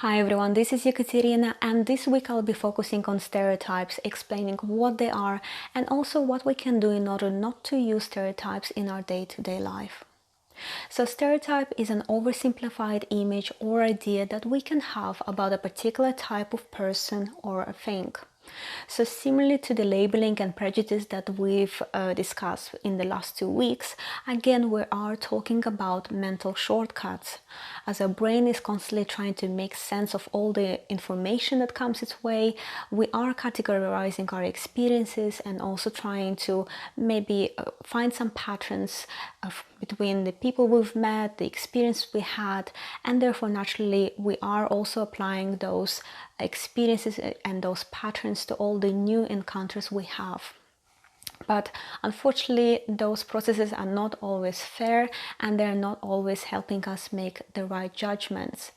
Hi everyone, this is Ekaterina, and this week I'll be focusing on stereotypes, explaining what they are and also what we can do in order not to use stereotypes in our day-to-day life. So stereotype is an oversimplified image or idea that we can have about a particular type of person or a thing. So similarly to the labeling and prejudice that we've discussed in the last 2 weeks, again we are talking about mental shortcuts. As our brain is constantly trying to make sense of all the information that comes its way, we are categorizing our experiences and also trying to maybe find some patterns between the people we've met, the experience we had, and therefore naturally we are also applying those experiences and those patterns to all the new encounters we have. But unfortunately, those processes are not always fair and they're not always helping us make the right judgments.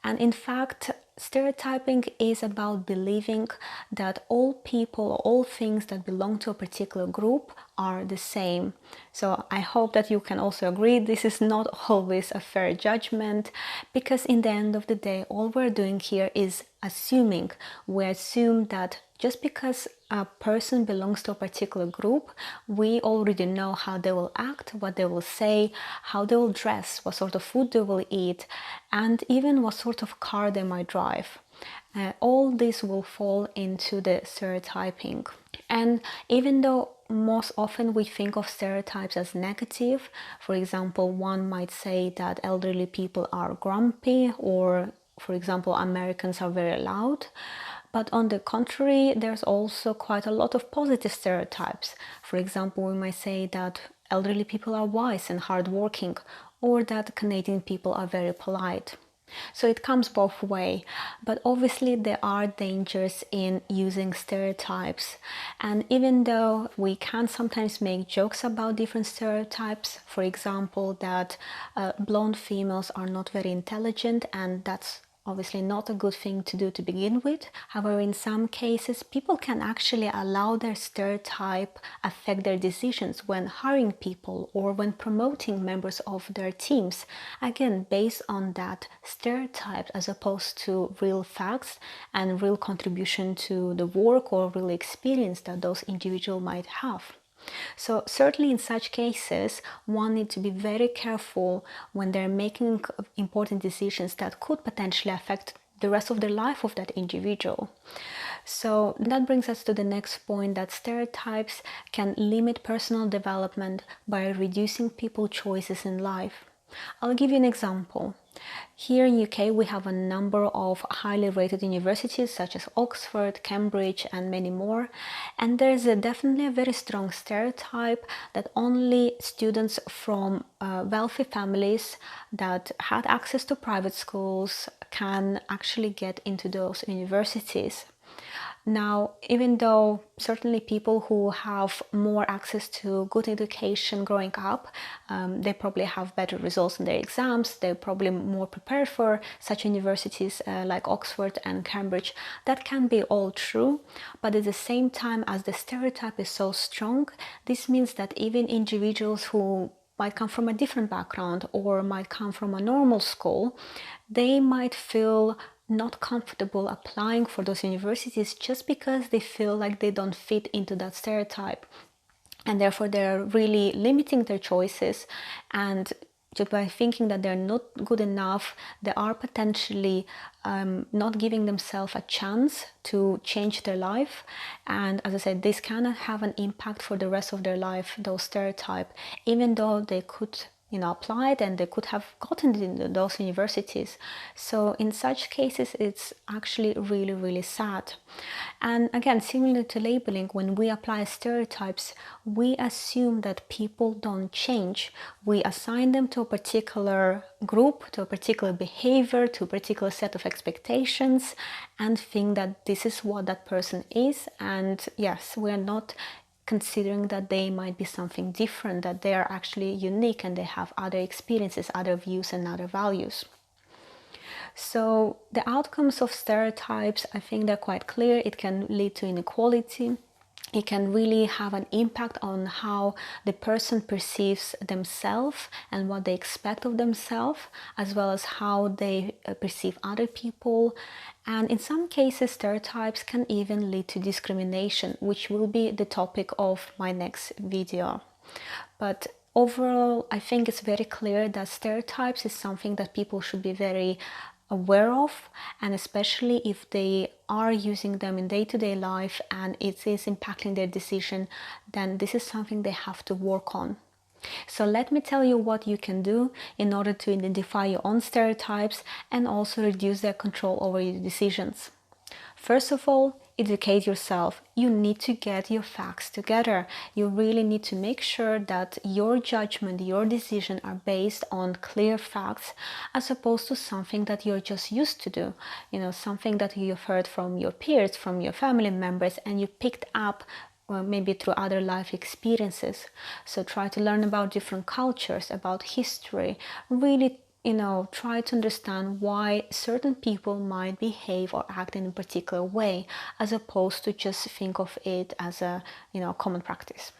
And in fact, stereotyping is about believing that all people, all things that belong to a particular group are the same. So I hope that you can also agree this is not always a fair judgment, because in the end of the day, all we're doing here is assuming. We assume that just because a person belongs to a particular group, we already know how they will act, what they will say, how they will dress, what sort of food they will eat, and even what sort of car they might drive. All this will fall into the stereotyping. And even though most often we think of stereotypes as negative, for example, one might say that elderly people are grumpy, or for example, Americans are very loud. But on the contrary, there's also quite a lot of positive stereotypes. For example, we might say that elderly people are wise and hardworking, or that Canadian people are very polite. So it comes both ways, but obviously there are dangers in using stereotypes. And even though we can sometimes make jokes about different stereotypes, for example, that blonde females are not very intelligent, and that's obviously not a good thing to do to begin with. However, in some cases, people can actually allow their stereotype affect their decisions when hiring people or when promoting members of their teams. Again, based on that stereotype as opposed to real facts and real contribution to the work or real experience that those individuals might have. So certainly in such cases, one needs to be very careful when they're making important decisions that could potentially affect the rest of the life of that individual. So that brings us to the next point, that stereotypes can limit personal development by reducing people's choices in life. I'll give you an example. Here in UK, we have a number of highly rated universities such as Oxford, Cambridge, and many more. And there's definitely a very strong stereotype that only students from wealthy families that had access to private schools can actually get into those universities. Now, even though certainly people who have more access to good education growing up, they probably have better results in their exams, they're probably more prepared for such universities like Oxford and Cambridge. That can be all true, but at the same time, as the stereotype is so strong, this means that even individuals who might come from a different background or might come from a normal school, they might feel not comfortable applying for those universities just because they feel like they don't fit into that stereotype, and therefore they're really limiting their choices, and just by thinking that they're not good enough, they are potentially not giving themselves a chance to change their life. And as I said, this can have an impact for the rest of their life, those stereotypes, even though they could applied and they could have gotten into those universities. So in such cases, it's actually really, really sad. And again, similar to labeling, when we apply stereotypes, we assume that people don't change. We assign them to a particular group, to a particular behavior, to a particular set of expectations, and think that this is what that person is. And yes, we're not considering that they might be something different, that they are actually unique and they have other experiences, other views and other values. So the outcomes of stereotypes, I think they're quite clear. It can lead to inequality, it can really have an impact on how the person perceives themselves and what they expect of themselves, as well as how they perceive other people. And in some cases, stereotypes can even lead to discrimination, which will be the topic of my next video. But overall, I think it's very clear that stereotypes is something that people should be very aware of, and especially if they are using them in day-to-day life and it is impacting their decision, then this is something they have to work on. So let me tell you what you can do in order to identify your own stereotypes and also reduce their control over your decisions. First of all, educate yourself. You need to get your facts together. You really need to make sure that your judgment, your decision are based on clear facts, as opposed to something that you're just used to do. Something that you've heard from your peers, from your family members, and you picked up maybe through other life experiences. So try to learn about different cultures, about history. Really try to understand why certain people might behave or act in a particular way, as opposed to just think of it as a common practice.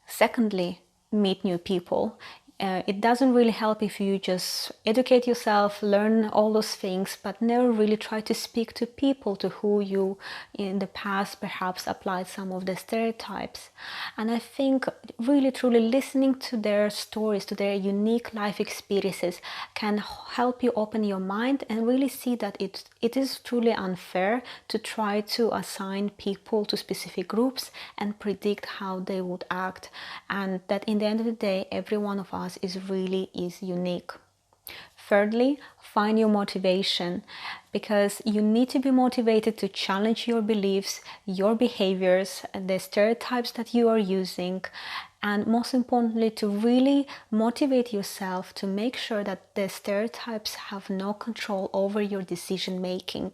Secondly, meet new people. It doesn't really help if you just educate yourself, learn all those things, but never really try to speak to people to who you in the past perhaps applied some of the stereotypes. And I think really truly listening to their stories, to their unique life experiences, can help you open your mind and really see that it is truly unfair to try to assign people to specific groups and predict how they would act, and that in the end of the day, every one of us is unique. Thirdly, find your motivation, because you need to be motivated to challenge your beliefs, your behaviors, the stereotypes that you are using, and most importantly, to really motivate yourself to make sure that the stereotypes have no control over your decision making.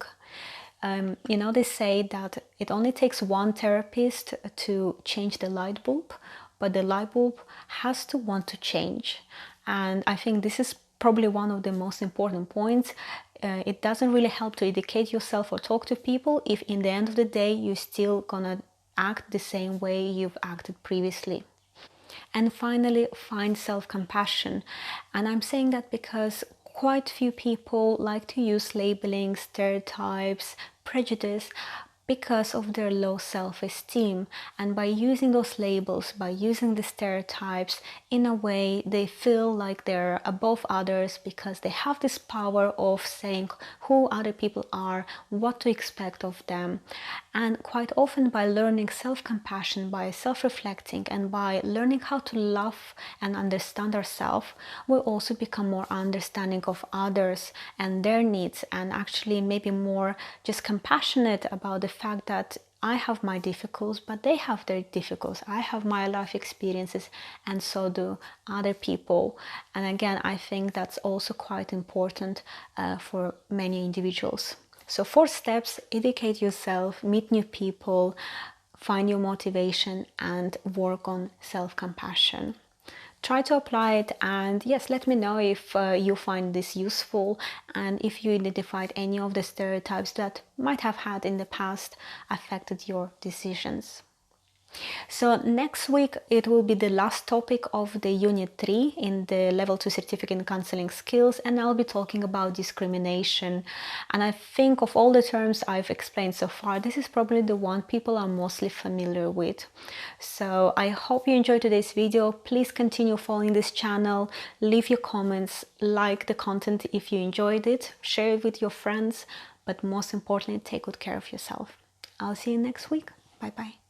They say that it only takes one therapist to change the light bulb, but the light bulb has to want to change. And I think this is probably one of the most important points. It doesn't really help to educate yourself or talk to people if in the end of the day you're still gonna act the same way you've acted previously. And finally, find self-compassion. And I'm saying that because quite few people like to use labeling, stereotypes, prejudice, because of their low self-esteem. And by using those labels, by using the stereotypes, in a way they feel like they're above others, because they have this power of saying who other people are, what to expect of them. And quite often, by learning self-compassion, by self-reflecting, and by learning how to love and understand ourselves, we also become more understanding of others and their needs, and actually maybe more just compassionate about the fact that I have my difficulties, but they have their difficulties. I have my life experiences, and so do other people. And again, I think that's also quite important for many individuals. So 4 steps: educate yourself, meet new people, find your motivation, and work on self-compassion. Try to apply it, and yes, let me know if you find this useful and if you identified any of the stereotypes that might have had in the past affected your decisions. So next week it will be the last topic of the Unit 3 in the Level 2 Certificate in Counseling Skills, and I'll be talking about discrimination. And I think of all the terms I've explained so far, this is probably the one people are mostly familiar with. So I hope you enjoyed today's video. Please continue following this channel, leave your comments, like the content if you enjoyed it, share it with your friends, but most importantly, take good care of yourself. I'll see you next week. Bye bye.